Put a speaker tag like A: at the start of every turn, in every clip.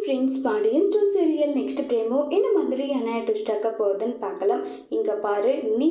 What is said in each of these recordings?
A: Friends, Pandian store serial next promo என்ன மாதிரியான twist ஆக்க போகுதுன்னு பார்க்கலாம். இங்க பாரு, நீ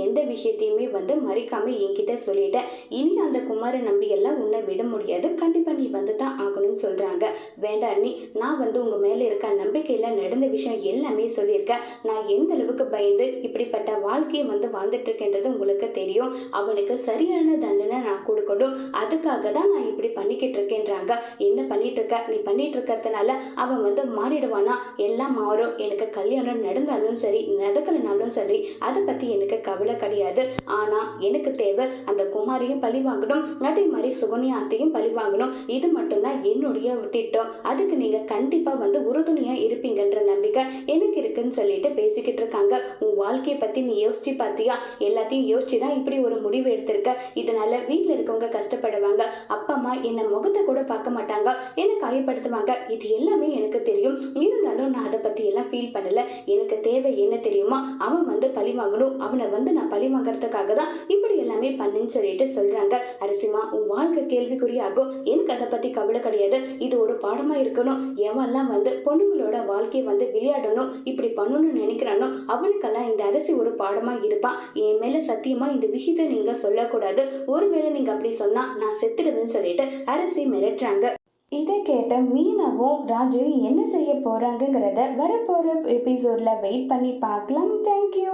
A: எந்த விஷயத்தையுமே மறைக்காம என்கிட்ட சொல்லிட்ட. இனி அந்த குமார நம்பி எல்லாம் உன்னை விட முடியாது. கண்டிப்பா நீ தான் ஆகணும்னு சொல்றாங்க. வேண்டாம் நீ, நான் உங்க மேல இருக்க நம்பிக்கையில நடந்த விஷயம் எல்லாமே சொல்லியிருக்கேன். நான் எந்த அளவுக்கு பயந்து இப்படிப்பட்ட வாழ்க்கையை வாழ்ந்துட்டு இருக்கேன்றது உங்களுக்கு தெரியும். அவனுக்கு சரியான தண்டனை நான் கொடுக்கணும். அதுக்காக தான் நான் இப்படி பண்ணிக்கிட்டு இருக்கேன்றாங்க. என்ன பண்ணிட்டு இருக்க? நீ பண்ணிட்டு இருக்கிறதுனால அவன் மாறிடுவானா? எல்லாம் மாறும். எனக்கு கல்யாணம் நடந்தாலும் சரி, நடக்கலனாலும் சரி, அதை பத்தி எனக்கு கவலை கிடையாது. ஆனா எனக்கு தேவை அந்த குமாரியும் பழி வாங்கணும், அதே மாதிரி சுகன்யா அத்தையும் பழி வாங்கணும். இது மட்டும்தான் என்னுடைய திட்டம். அதுக்கு நீங்க கண்டிப்பா உறுதுணையா இருப்பீங்கன்ற நம்பிக்கை எனக்கு இருக்குன்னு சொல்லிட்டு பேசிக்கிட்டு இருக்காங்க. உன் வாழ்க்கையை பத்தி நீ யோசிச்சு பார்த்தியா? எல்லாத்தையும் யோசிச்சுதான் இப்படி ஒரு முடிவு எடுத்திருக்க. இதனால வீட்டுல இருக்கவங்க கஷ்டப்படுவாங்க. அப்பா அம்மா என்ன முகத்தை கூட பார்க்க மாட்டாங்க, என்ன காயப்படுத்துவாங்க. இது எல்லாமே எனக்கு தெரியும். இருந்தாலும் நான் அதை பத்தி எல்லாம் ஃபீல் பண்ணல. எனக்கு தேவை என்ன தெரியுமா? அவன் பழி வாங்கணும். அவனை நான் பழி வாங்கறதுக்காக தான் இப்படி எல்லாமே பண்ணுன்னு சொல்லிட்டு சொல்றாங்க. அரசிமா, உன் வாழ்க்கை கேள்விக்குறியாகும். எனக்கு அதை பத்தி கவலை கிடையாது. இது ஒரு பாடமா இருக்கணும். எவெல்லாம் பொண்ணுங்களோட வாழ்க்கையை விளையாடணும், இப்படி பண்ணணும்னு நினைக்கிறானோ அவனுக்கெல்லாம் இந்த அரசி ஒரு பாடமா இருப்பான். என் மேல சத்தியமா இந்த விஷயத்த நீங்க சொல்லக்கூடாது. ஒருவேளை நீங்க அப்படி சொன்னா நான் செத்துடுவேன்னு சொல்லிட்டு அரசி மிரட்டுறாங்க. இதை கேட்ட மீனாவும் ராஜு என்ன செய்ய போறாங்கிறத வரப்போற எபிசோட்ல வெயிட் பண்ணி பார்க்கலாம். தேங்க்யூ.